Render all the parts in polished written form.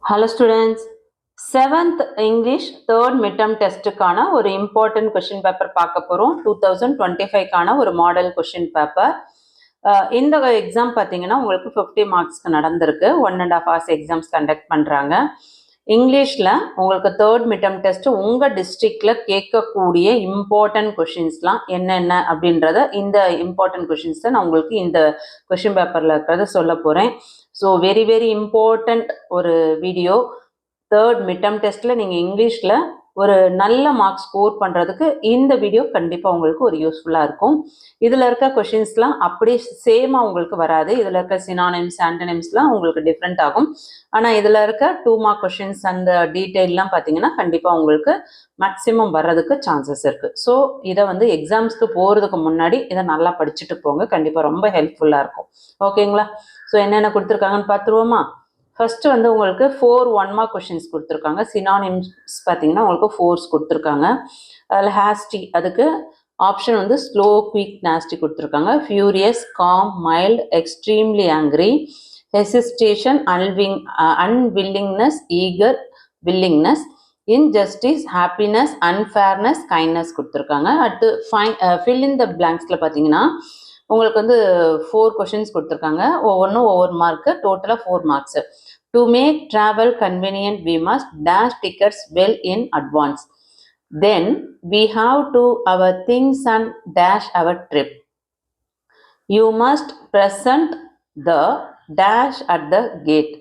Hello students, 7th English 3rd midterm testக்கான ஒரு important question paper பார்க்க போறோம். 2025க்கான ஒரு model question paper. இந்த எக்ஸாம் பார்த்தீங்கன்னா உங்களுக்கு 50 மார்க்ஸ்க்கு நடந்திருக்கு. 1.5 hours எக்ஸாம்ஸ் கண்டக்ட் பண்ணுறாங்க. இங்கிலீஷில் உங்களுக்கு 3rd midterm டெஸ்ட் உங்கள் டிஸ்ட்ரிக்டில் கேட்கக்கூடிய இம்பார்ட்டன்ட் கொஷின்ஸ்லாம் என்னென்ன அப்படின்றத இந்த இம்பார்ட்டன்ட் கொஷின்ஸை நான் உங்களுக்கு இந்த கொஷின் பேப்பரில் இருக்கிறத சொல்ல போகிறேன். ஸோ வெரி வெரி இம்பார்ட்டண்ட் ஒரு வீடியோ. 3rd midterm டெஸ்ட்டில் நீங்கள் இங்கிலீஷில் ஒரு நல்ல மார்க்ஸ் ஸ்கோர் பண்ணுறதுக்கு இந்த வீடியோ கண்டிப்பாக உங்களுக்கு ஒரு யூஸ்ஃபுல்லாக இருக்கும். இதில் இருக்க கொஷின்ஸ்லாம் அப்படியே சேமாக உங்களுக்கு வராது. இதில் இருக்க சினானிம்ஸ் ஆண்டனிம்ஸ்லாம் உங்களுக்கு டிஃப்ரெண்ட் ஆகும். ஆனால் இதில் இருக்க 2 மார்க் கொஷின்ஸ் அந்த டீட்டெயிலெலாம் பார்த்தீங்கன்னா கண்டிப்பாக உங்களுக்கு மேக்ஸிமம் வர்றதுக்கு சான்சஸ் இருக்குது. ஸோ இதை வந்து எக்ஸாம்ஸ்க்கு போகிறதுக்கு முன்னாடி இதை நல்லா படிச்சுட்டு போங்க. கண்டிப்பாக ரொம்ப ஹெல்ப்ஃபுல்லாக இருக்கும். ஓகேங்களா? ஸோ என்னென்ன கொடுத்துருக்காங்கன்னு பார்த்துருவோமா? ஃபர்ஸ்ட் வந்து உங்களுக்கு 4 1 மார்க் கொஷின்ஸ் கொடுத்துருக்காங்க. சினானிம்ஸ் பார்த்தீங்கன்னா உங்களுக்கு 4 கொடுத்துருக்காங்க. அதில் ஹேஸ்டி அதுக்கு ஆப்ஷன் வந்து ஸ்லோ, குவிக், நாஸ்டி கொடுத்துருக்காங்க. Furious, calm, mild, extremely angry, hesitation, unwillingness, eager, willingness, injustice, happiness, unfairness, kindness கொடுத்துருக்காங்க. அடுத்து ஃபில் இன் த பிளாங்க்ஸில் பார்த்தீங்கன்னா உங்களுக்கு வந்து 4 கொஷின்ஸ் கொடுத்துருக்காங்க. ஒவ்வொன்றும் ஒவ்வொரு மார்க்கு, டோட்டலாக 4 marks. To make travel convenient we must dash tickets well in advance. Then we have to our things and dash our trip. You must present the dash at the gate.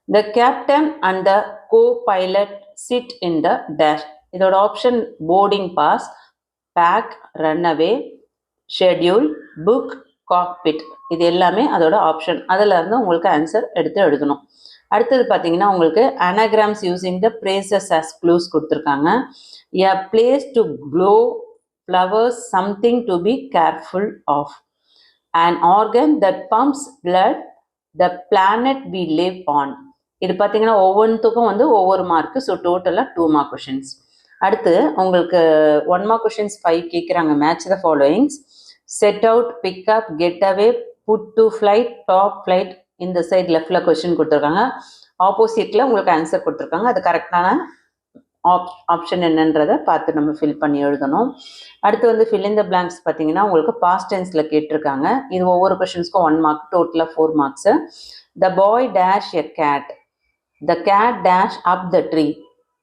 The captain and the co-pilot sit in the dash. இதோட option boarding pass, pack, runaway, schedule, book, cockpit. இது எல்லாமே அதோட option. அதில் இருந்து உங்களுக்கு answer எடுத்து எழுதணும். அடுத்தது பார்த்தீங்கன்னா உங்களுக்கு anagrams using the phrases as clues கொடுத்துருக்காங்க. A place to grow, flowers, something to be careful of, an organ that pumps blood, the planet we live on. இது பார்த்தீங்கன்னா ஒவ்வொன்றுத்துக்கும் வந்து ஒவ்வொரு மார்க்கு. ஸோ டோட்டலாக 2 மார்க் கொஷின்ஸ். அடுத்து உங்களுக்கு 1 மார்க் கொஷின்ஸ் 5 கேட்குறாங்க. Match the followings. Set out, pick up, get away, put to flight, top flight. இந்த சைட் லெஃப்டில் கொஷின் கொடுத்துருக்காங்க. ஆப்போசிட்டில் உங்களுக்கு ஆன்சர் கொடுத்துருக்காங்க. அது கரெக்டான ஆப்ஷன் என்னன்றதை பார்த்து நம்ம ஃபில் பண்ணி எழுதணும். அடுத்து வந்து ஃபில் இன் த பிளாங்க்ஸ் பார்த்தீங்கன்னா உங்களுக்கு பாஸ்ட் டென்ஸில் கேட்டிருக்காங்க. இது ஒவ்வொரு கொஷின்ஸ்க்கும் 1 மார்க், டோட்டலாக 4 marks. The boy dash a cat, the cat dash up the tree,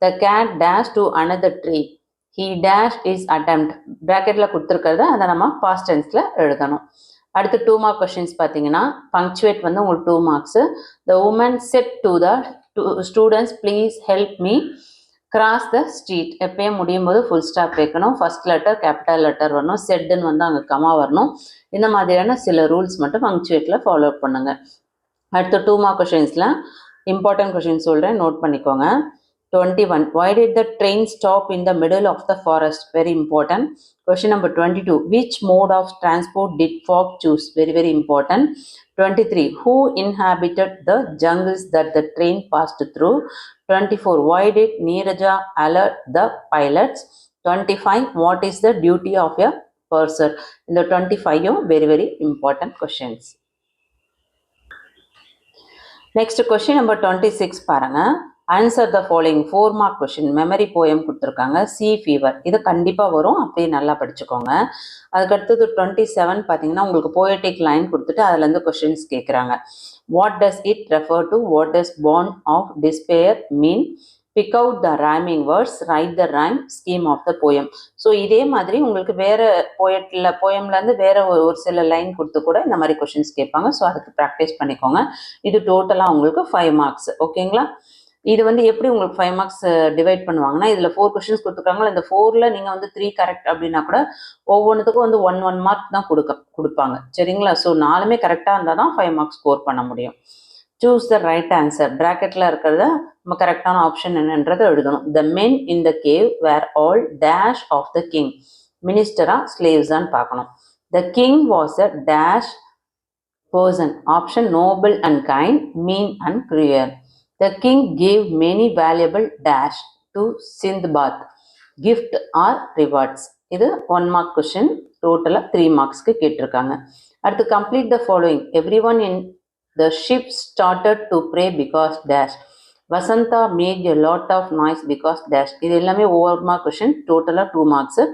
the cat dash to another tree, he dash his attempt. பிராக்கெட்டில் கொடுத்துருக்கிறத அதை நம்ம பாஸ்ட் டென்ஸில் எழுதணும். அடுத்து 2 மார்க் கொஷின்ஸ் பார்த்தீங்கன்னா பங்க்சுவேட் வந்து உங்களுக்கு 2 marks. The woman said to the students please help me cross the street. எப்பயும் முடியும் போது ஃபுல் ஸ்டாப் வைக்கணும். ஃபர்ஸ்ட் லெட்டர் கேபிட்டல் லெட்டர் வரணும். செட்டுன்னு வந்து அங்கே கமா வரணும். இந்த மாதிரியான சில ரூல்ஸ் மட்டும் பங்க்சுவேட்டில் ஃபாலோ பண்ணுங்க. அடுத்து 2 மார்க் கொஷின்ஸில் இம்பார்ட்டன்ட் கொஷின் சொல்கிறேன், நோட் பண்ணிக்கோங்க. 21. Why did the train stop in the middle of the forest? Very important. Question number 22. Which mode of transport did Fogg choose? Very very important. 23. Who inhabited the jungles that the train passed through? 24. Why did Neeraja alert the pilots? 25. What is the duty of a purser? In the 25 very very important questions. Next question number 26 பாருங்க. Answer the following 4 mark question. Memory poem கொடுத்துருக்காங்க. C fever இது கண்டிப்பாக வரும், அப்படியே நல்லா படிச்சுக்கோங்க. அதுக்கடுத்தது 27 பார்த்தீங்கன்னா உங்களுக்கு போயட்டிக் லைன் கொடுத்துட்டு அதுலேருந்து கொஷின்ஸ் கேட்குறாங்க. What does it refer to? What does pond of despair mean? Pick out the rhyming words, write the rhyme, scheme of the poem. So இதே மாதிரி உங்களுக்கு வேறு போயம்லேருந்து வேறு ஒரு சில லைன் கொடுத்து கூட இந்த மாதிரி கொஷின்ஸ் கேட்பாங்க. ஸோ அதுக்கு ப்ராக்டிஸ் பண்ணிக்கோங்க. இது டோட்டலாக உங்களுக்கு 5 மார்க்ஸ். ஓகேங்களா? இது வந்து எப்படி உங்களுக்கு 5 மார்க்ஸ் டிவைட் பண்ணுவாங்கன்னா இதில் 4 கொஷின்ஸ் கொடுத்துருக்காங்களா, இந்த 4ல் நீங்கள் வந்து 3 கரெக்ட் அப்படின்னா கூட ஒவ்வொன்றுத்துக்கும் வந்து 1 மார்க் தான் கொடுப்பாங்க. சரிங்களா? ஸோ 4மே கரெக்டாக இருந்தால் தான் 5 மார்க்ஸ் ஸ்கோர் பண்ண முடியும். Choose the right answer. ப்ராக்கெட்டில் இருக்கிறத நம்ம கரெக்டான ஆப்ஷன் என்னன்றதை எழுதணும். The men in the cave where all dash of the king. மினிஸ்டரா ஸ்லேவ்ஸான்னு பார்க்கணும். The king was a dash person. Option noble and kind, mean and cruel. The king gave many valuable dash to Sindbad. Gift or rewards. இது 1 mark question. டோட்டலாக 3 மார்க்ஸ்க்கு கேட்டிருக்காங்க. அடுத்து complete the following. Everyone in the ship started to pray because dash. Vasantha made a lot of noise because dash. இது எல்லாமே over mark question, டோட்டலாக 2 marks.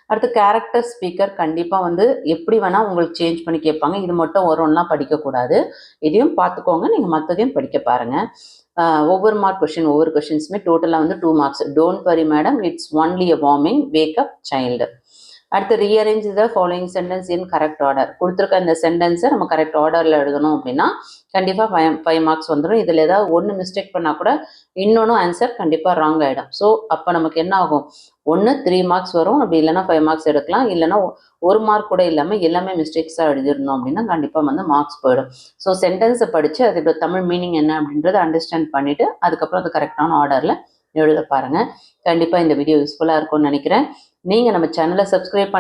அடுத்து character speaker கண்டிப்பாக வந்து எப்படி வேணால் உங்களுக்கு சேஞ்ச் பண்ணி கேட்பாங்க. இது மட்டும் வரும்லாம் படிக்கக்கூடாது. இதையும் பார்த்துக்கோங்க, நீங்கள் மற்றதையும் படிக்க பாருங்கள். ஒவ்வொரு மார்க் கொஷின், ஒவ்வொரு கொஷின்ஸுமே டோட்டலாக வந்து 2 marks. Don't worry madam, it's only a warming, wake up child. அடுத்து rearrange the following sentence in correct order. கொடுத்துருக்க இந்த சென்டென்ஸை நம்ம கரெக்ட் ஆர்டரில் எழுதணும் அப்படின்னா கண்டிப்பாக 5 மார்க்ஸ் வந்துடும். இதில் ஏதாவது ஒன்று மிஸ்டேக் பண்ணால் கூட இன்னொன்று ஆன்சர் கண்டிப்பாக ராங் ஆகிடும். ஸோ அப்போ நமக்கு என்ன ஆகும், ஒன்று 3 மார்க்ஸ் வரும், அப்படி இல்லைனா 5 மார்க்ஸ் எடுக்கலாம். இல்லைனா 1 மார்க் கூட இல்லாமல் எல்லாமே மிஸ்டேக்ஸாக எழுதிருந்தோம் அப்படின்னா கண்டிப்பாக வந்து மார்க்ஸ் போயிடும். ஸோ சென்டென்ஸை படித்து அதோட தமிழ் மீனிங் என்ன அப்படின்றத அண்டர்ஸ்டாண்ட் பண்ணிவிட்டு அதுக்கப்புறம் அது கரெக்டான ஆர்டரில் எழுத பாருங்கள். கண்டிப்பாக இந்த வீடியோ யூஸ்ஃபுல்லாக இருக்கும்னு நினைக்கிறேன். நீங்கள் நம்ம சேனலை சப்ஸ்கிரைப்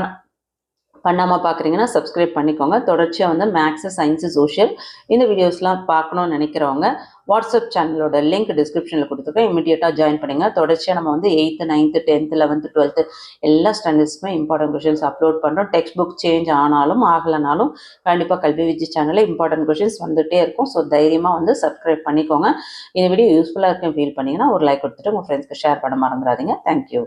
பண்ணாமல் பார்க்குறீங்கன்னா சப்ஸ்கிரைப் பண்ணிக்கோங்க. தொடர்ச்சியாக வந்து மேக்ஸு, சயின்ஸு, சோஷியல் இந்த வீடியோஸ்லாம் பார்க்கணுன்னு நினைக்கிறவங்க வாட்ஸ்அப் சேனலோட லிங்க் டிஸ்கிரிப்ஷனில் கொடுத்துருக்கேன், இமீடியட்டாக ஜாயின் பண்ணுங்க. தொடர்ச்சியாக நம்ம வந்து 8th, 9th, 10th, 11th, 12th எல்லா ஸ்டாண்டர்ட்ஸுமே இம்பார்ட்டன்ட் கொஷின்ஸ் அப்லோட் பண்ணுறோம். டெக்ஸ்ட் புக் சேஞ்ச் ஆனாலும் ஆகலைனாலும் கண்டிப்பாக கல்வி விஜி சேனலில் இம்பார்ட்டன்ட் கொஷின்ஸ் வந்துகிட்டே இருக்கும். ஸோ தைரியமாக வந்து சப்ஸ்கிரைப் பண்ணிக்கோங்க. இந்த வீடியோ யூஸ்ஃபுல்லாக இருக்குன்னு ஃபீல் பண்ணிங்கன்னா ஒரு லைக் கொடுத்துட்டு உங்கள் ஃப்ரெண்ட்ஸ்க்கு ஷேர் பண்ண மறந்துடாதீங்க. தேங்க்யூ.